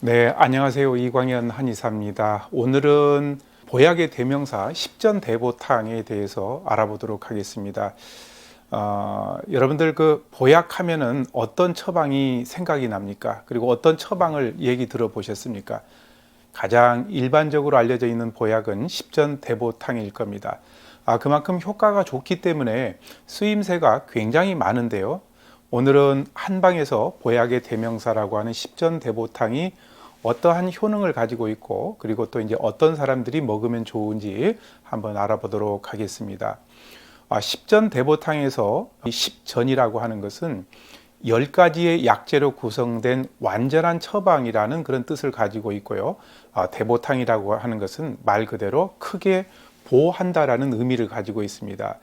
네, 안녕하세요. 이광현 한의사입니다. 오늘은 보약의 대명사 십전대보탕에 대해서 알아보도록 하겠습니다. 여러분들 그 보약하면은 어떤 처방이 생각이 납니까? 그리고 어떤 처방을 얘기 들어보셨습니까? 가장 일반적으로 알려져 있는 보약은 십전대보탕일 겁니다. 그만큼 효과가 좋기 때문에 쓰임새가 굉장히 많은데요. 오늘은 한방에서 보약의 대명사라고 하는 십전대보탕이 어떠한 효능을 가지고 있고, 그리고 또 이제 어떤 사람들이 먹으면 좋은지 한번 알아보도록 하겠습니다. 십전대보탕에서 이 십전이라고 하는 것은 10가지의 약재로 구성된 완전한 처방이라는 그런 뜻을 가지고 있고요. 대보탕이라고 하는 것은 말 그대로 크게 보한다라는 의미를 가지고 있습니다.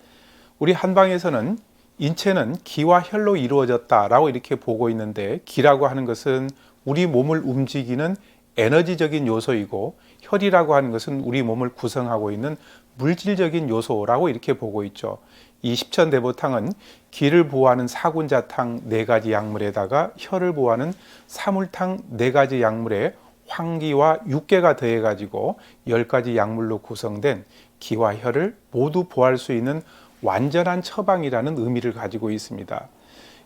우리 한방에서는 인체는 기와 혈로 이루어졌다라고 이렇게 보고 있는데, 기라고 하는 것은 우리 몸을 움직이는 에너지적인 요소이고, 혈이라고 하는 것은 우리 몸을 구성하고 있는 물질적인 요소라고 이렇게 보고 있죠. 이 십천대보탕은 기를 보호하는 사군자탕 4가지 약물에다가 혈을 보호하는 사물탕 4가지 약물에 황기와 육계가 더해가지고 10가지 약물로 구성된 기와 혈을 모두 보호할 수 있는 완전한 처방이라는 의미를 가지고 있습니다.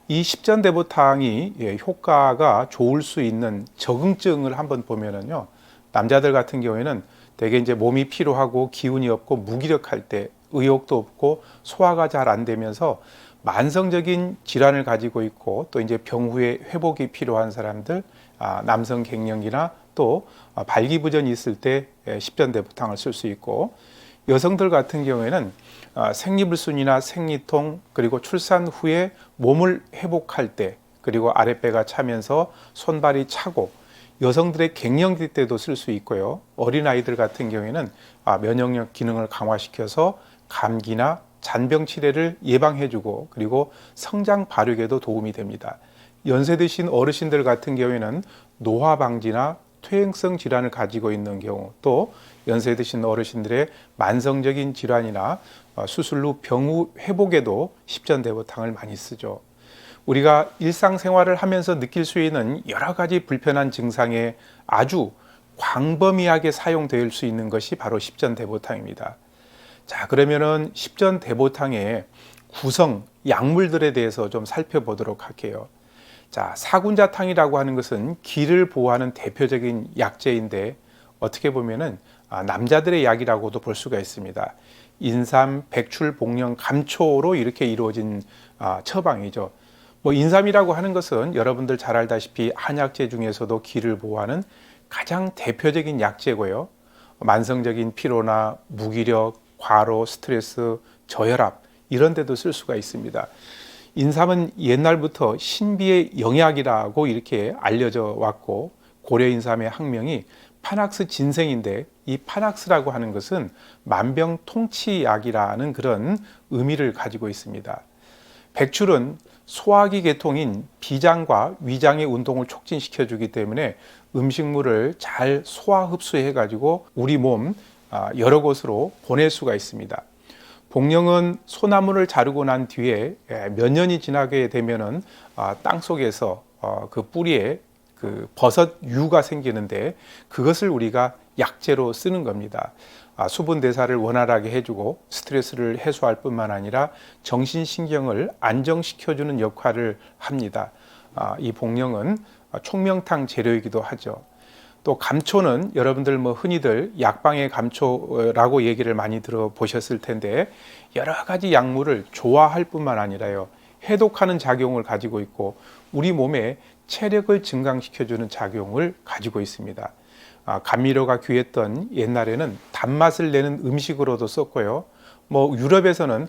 이 십전대보탕이 효과가 좋을 수 있는 적응증을 한번 보면은요, 남자들 같은 경우에는 대개 이제 몸이 피로하고 기운이 없고 무기력할 때, 의욕도 없고 소화가 잘 안 되면서 만성적인 질환을 가지고 있고, 또 이제 병 후에 회복이 필요한 사람들, 남성 갱년기나 또 발기부전이 있을 때 십전대보탕을 쓸 수 있고, 여성들 같은 경우에는 생리불순이나 생리통, 그리고 출산 후에 몸을 회복할 때, 그리고 아랫배가 차면서 손발이 차고, 여성들의 갱년기 때도 쓸 수 있고요. 어린아이들 같은 경우에는 면역력 기능을 강화시켜서 감기나 잔병 치레를 예방해주고, 그리고 성장 발육에도 도움이 됩니다. 연세 드신 어르신들 같은 경우에는 노화 방지나 퇴행성 질환을 가지고 있는 경우, 또 연세 드신 어르신들의 만성적인 질환이나 수술 후 병 후 회복에도 십전대보탕을 많이 쓰죠. 우리가 일상생활을 하면서 느낄 수 있는 여러 가지 불편한 증상에 아주 광범위하게 사용될 수 있는 것이 바로 십전대보탕입니다. 자, 그러면은 십전대보탕의 구성 약물들에 대해서 좀 살펴보도록 할게요. 자, 사군자탕이라고 하는 것은 기를 보호하는 대표적인 약재인데, 어떻게 보면은 남자들의 약이라고도 볼 수가 있습니다. 인삼, 백출, 복령, 감초로 이렇게 이루어진 처방이죠. 인삼이라고 하는 것은 여러분들 잘 알다시피 한약재 중에서도 기를 보호하는 가장 대표적인 약재고요. 만성적인 피로나 무기력, 과로, 스트레스, 저혈압 이런 데도 쓸 수가 있습니다. 인삼은 옛날부터 신비의 영약이라고 이렇게 알려져 왔고, 고려 인삼의 학명이 파낙스 진생인데, 이 파낙스라고 하는 것은 만병통치약이라는 그런 의미를 가지고 있습니다. 백출은 소화기 계통인 비장과 위장의 운동을 촉진시켜 주기 때문에 음식물을 잘 소화 흡수해 가지고 우리 몸 여러 곳으로 보낼 수가 있습니다. 복령은 소나무를 자르고 난 뒤에 몇 년이 지나게 되면은 땅 속에서 그 뿌리에 그 버섯 유가 생기는데, 그것을 우리가 약재로 쓰는 겁니다. 수분 대사를 원활하게 해주고 스트레스를 해소할 뿐만 아니라 정신신경을 안정시켜주는 역할을 합니다. 이 복령은 총명탕 재료이기도 하죠. 또 감초는 여러분들 흔히들 약방의 감초라고 얘기를 많이 들어보셨을 텐데, 여러 가지 약물을 조화할 뿐만 아니라요, 해독하는 작용을 가지고 있고 우리 몸에 체력을 증강시켜주는 작용을 가지고 있습니다. 감미료가 귀했던 옛날에는 단맛을 내는 음식으로도 썼고요. 유럽에서는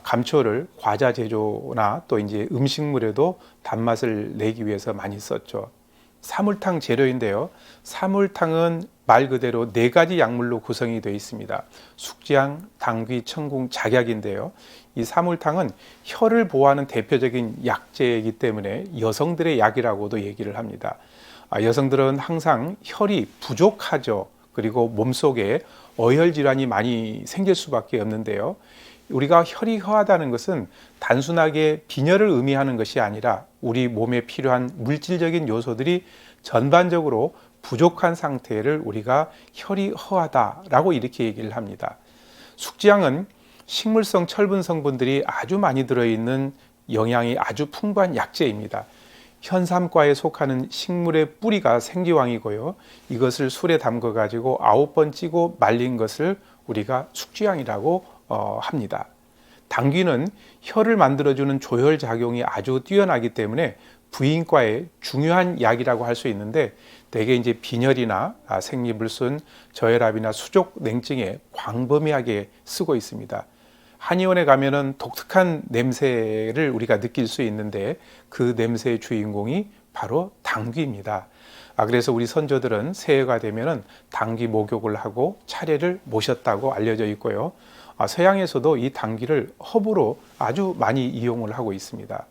감초를 과자 제조나 또 이제 음식물에도 단맛을 내기 위해서 많이 썼죠. 사물탕 재료인데요. 사물탕은 말 그대로 4가지 약물로 구성이 되어 있습니다. 숙지향, 당귀, 청궁, 작약인데요. 이 사물탕은 혈을 보호하는 대표적인 약재이기 때문에 여성들의 약이라고도 얘기를 합니다. 여성들은 항상 혈이 부족하죠. 그리고 몸속에 어혈 질환이 많이 생길 수밖에 없는데요. 우리가 혈이 허하다는 것은 단순하게 빈혈을 의미하는 것이 아니라 우리 몸에 필요한 물질적인 요소들이 전반적으로 부족한 상태를 우리가 혈이 허하다라고 이렇게 얘기를 합니다. 숙지향은 식물성 철분 성분들이 아주 많이 들어있는 영양이 아주 풍부한 약재입니다. 현삼과에 속하는 식물의 뿌리가 생지황이고요. 이것을 술에 담가 가지고 9번 찌고 말린 것을 우리가 숙지향이라고 합니다. 당귀는 혈을 만들어주는 조혈 작용이 아주 뛰어나기 때문에 부인과의 중요한 약이라고 할 수 있는데, 대개 이제 빈혈이나 생리불순, 저혈압이나 수족 냉증에 광범위하게 쓰고 있습니다. 한의원에 가면은 독특한 냄새를 우리가 느낄 수 있는데, 그 냄새의 주인공이 바로 당귀입니다. 그래서 우리 선조들은 새해가 되면은 당귀 목욕을 하고 차례를 모셨다고 알려져 있고요. 서양에서도 이 당귀를 허브로 아주 많이 이용을 하고 있습니다.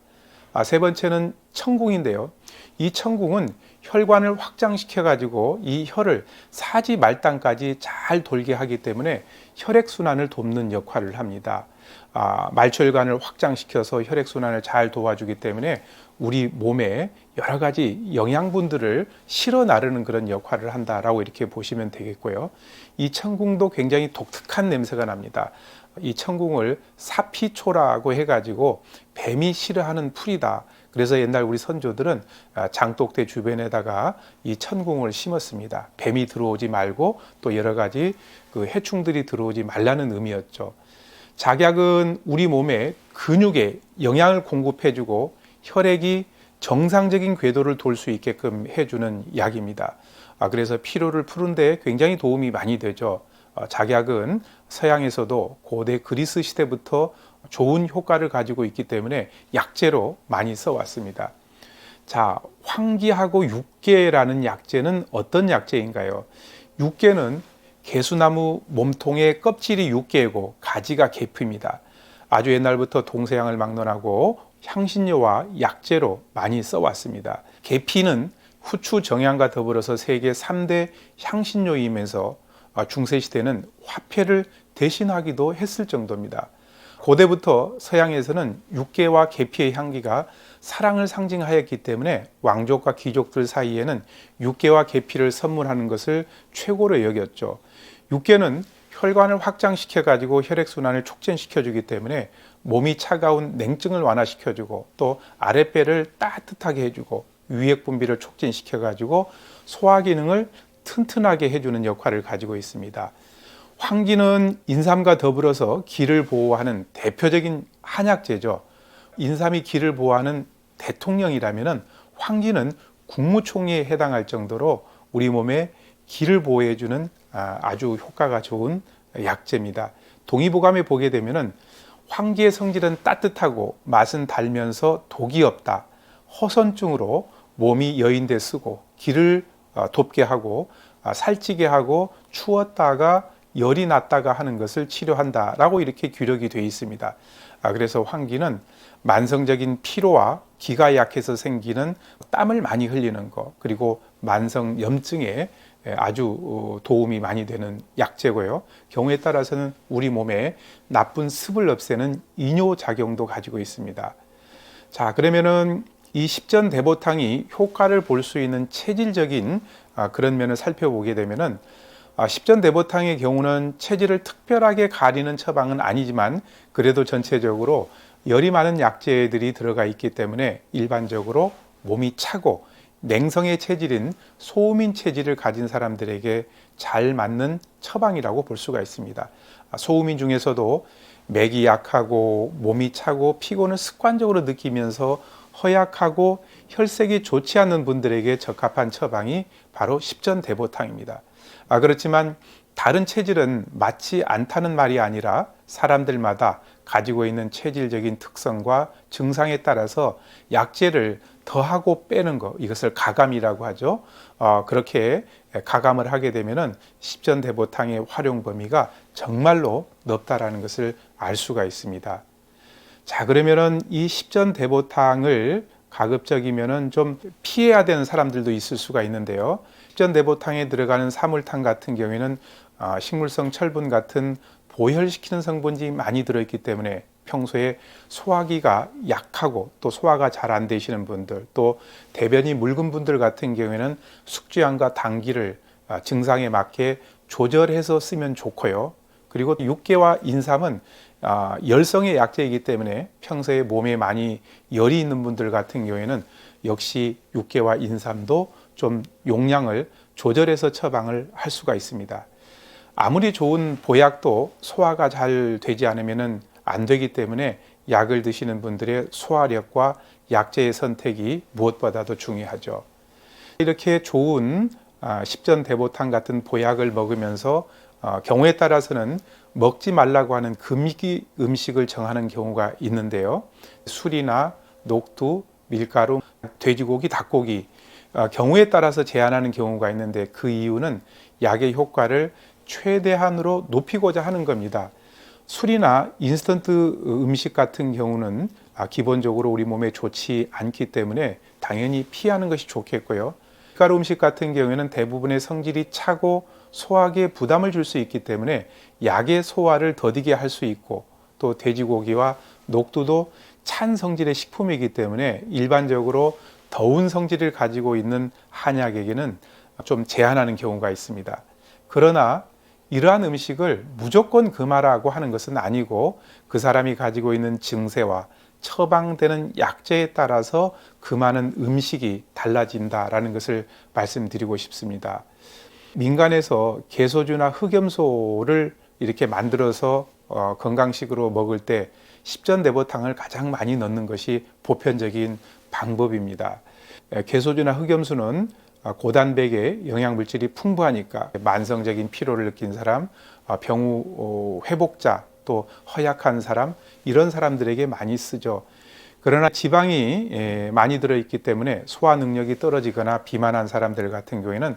세 번째는 청궁인데요. 이 청궁은 혈관을 확장시켜 가지고 이 혈을 사지 말단까지 잘 돌게 하기 때문에 혈액순환을 돕는 역할을 합니다. 말초혈관을 확장시켜서 혈액순환을 잘 도와주기 때문에 우리 몸에 여러 가지 영양분들을 실어 나르는 그런 역할을 한다라고 이렇게 보시면 되겠고요. 이 청궁도 굉장히 독특한 냄새가 납니다. 이 청궁을 사피초라고 해가지고 뱀이 싫어하는 풀이다. 그래서 옛날 우리 선조들은 장독대 주변에다가 이 천궁을 심었습니다. 뱀이 들어오지 말고 또 여러 가지 그 해충들이 들어오지 말라는 의미였죠. 작약은 우리 몸에 근육에 영양을 공급해주고 혈액이 정상적인 궤도를 돌 수 있게끔 해주는 약입니다. 그래서 피로를 푸는데 굉장히 도움이 많이 되죠. 작약은 서양에서도 고대 그리스 시대부터 좋은 효과를 가지고 있기 때문에 약재로 많이 써왔습니다. 자, 황기하고 육개라는 약재는 어떤 약재인가요? 육개는 개수나무 몸통의 껍질이 육개고 가지가 계피입니다. 아주 옛날부터 동서양을 막론하고 향신료와 약재로 많이 써왔습니다. 계피는 후추, 정향과 더불어서 세계 3대 향신료이면서 중세시대는 화폐를 대신하기도 했을 정도입니다. 고대부터 서양에서는 육개와 계피의 향기가 사랑을 상징하였기 때문에 왕족과 귀족들 사이에는 육개와 계피를 선물하는 것을 최고로 여겼죠. 육개는 혈관을 확장시켜 가지고 혈액순환을 촉진시켜 주기 때문에 몸이 차가운 냉증을 완화시켜 주고 또 아랫배를 따뜻하게 해주고 유액 분비를 촉진시켜 가지고 소화 기능을 튼튼하게 해주는 역할을 가지고 있습니다. 황기는 인삼과 더불어서 기를 보호하는 대표적인 한약재죠. 인삼이 기를 보호하는 대통령이라면 황기는 국무총리에 해당할 정도로 우리 몸에 기를 보호해주는 아주 효과가 좋은 약재입니다. 동의보감에 보게 되면 황기의 성질은 따뜻하고 맛은 달면서 독이 없다. 허선증으로 몸이 여인돼 쓰고 기를 돋게 하고 살찌게 하고 추웠다가 열이 났다가 하는 것을 치료한다라고 이렇게 규력이 되어 있습니다. 그래서 황기는 만성적인 피로와 기가 약해서 생기는 땀을 많이 흘리는 것, 그리고 만성 염증에 아주 도움이 많이 되는 약재고요. 경우에 따라서는 우리 몸에 나쁜 습을 없애는 이뇨 작용도 가지고 있습니다. 자, 그러면은 이 십전대보탕이 효과를 볼 수 있는 체질적인 그런 면을 살펴보게 되면은 십전대보탕의 경우는 체질을 특별하게 가리는 처방은 아니지만 그래도 전체적으로 열이 많은 약재들이 들어가 있기 때문에 일반적으로 몸이 차고 냉성의 체질인 소음인 체질을 가진 사람들에게 잘 맞는 처방이라고 볼 수가 있습니다. 소음인 중에서도 맥이 약하고 몸이 차고 피곤을 습관적으로 느끼면서 허약하고 혈색이 좋지 않은 분들에게 적합한 처방이 바로 십전대보탕입니다. 그렇지만 다른 체질은 맞지 않다는 말이 아니라 사람들마다 가지고 있는 체질적인 특성과 증상에 따라서 약재를 더하고 빼는 것, 이것을 가감이라고 하죠. 그렇게 가감을 하게 되면은 십전대보탕의 활용 범위가 정말로 넓다라는 것을 알 수가 있습니다. 자, 그러면은 이 십전대보탕을 가급적이면은 좀 피해야 되는 사람들도 있을 수가 있는데요. 십전대보탕에 들어가는 사물탕 같은 경우에는 식물성 철분 같은 보혈시키는 성분이 많이 들어있기 때문에 평소에 소화기가 약하고 또 소화가 잘 안 되시는 분들, 또 대변이 묽은 분들 같은 경우에는 숙주향과 당기를 증상에 맞게 조절해서 쓰면 좋고요. 그리고 육개와 인삼은 열성의 약재이기 때문에 평소에 몸에 많이 열이 있는 분들 같은 경우에는 역시 육개와 인삼도 좀 용량을 조절해서 처방을 할 수가 있습니다. 아무리 좋은 보약도 소화가 잘 되지 않으면 안 되기 때문에 약을 드시는 분들의 소화력과 약재의 선택이 무엇보다도 중요하죠. 이렇게 좋은 십전대보탕 같은 보약을 먹으면서 경우에 따라서는 먹지 말라고 하는 금기 음식을 정하는 경우가 있는데요. 술이나 녹두, 밀가루, 돼지고기, 닭고기 경우에 따라서 제한하는 경우가 있는데 그 이유는 약의 효과를 최대한으로 높이고자 하는 겁니다. 술이나 인스턴트 음식 같은 경우는 기본적으로 우리 몸에 좋지 않기 때문에 당연히 피하는 것이 좋겠고요. 밀가루 음식 같은 경우에는 대부분의 성질이 차고 소화기에 부담을 줄 수 있기 때문에 약의 소화를 더디게 할 수 있고, 또 돼지고기와 녹두도 찬 성질의 식품이기 때문에 일반적으로 더운 성질을 가지고 있는 한약에게는 좀 제한하는 경우가 있습니다. 그러나 이러한 음식을 무조건 금하라고 하는 것은 아니고 그 사람이 가지고 있는 증세와 처방되는 약재에 따라서 금하는 음식이 달라진다라는 것을 말씀드리고 싶습니다. 민간에서 개소주나 흑염소를 이렇게 만들어서 건강식으로 먹을 때 십전대보탕을 가장 많이 넣는 것이 보편적인 방법입니다. 개소주나 흑염소는 고단백의 영양물질이 풍부하니까 만성적인 피로를 느낀 사람, 병우 회복자, 또 허약한 사람, 이런 사람들에게 많이 쓰죠. 그러나 지방이 많이 들어있기 때문에 소화 능력이 떨어지거나 비만한 사람들 같은 경우에는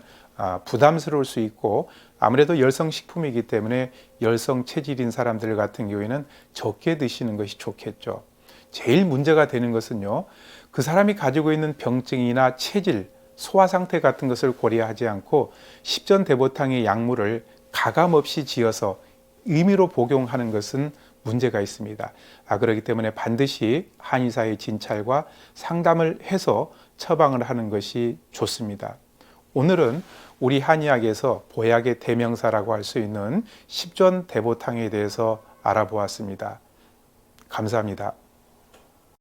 부담스러울 수 있고, 아무래도 열성식품이기 때문에 열성 체질인 사람들 같은 경우에는 적게 드시는 것이 좋겠죠. 제일 문제가 되는 것은요, 그 사람이 가지고 있는 병증이나 체질, 소화 상태 같은 것을 고려하지 않고 십전대보탕의 약물을 가감없이 지어서 임의로 복용하는 것은 문제가 있습니다. 그렇기 때문에 반드시 한의사의 진찰과 상담을 해서 처방을 하는 것이 좋습니다. 오늘은 우리 한의학에서 보약의 대명사라고 할 수 있는 십전대보탕에 대해서 알아보았습니다. 감사합니다.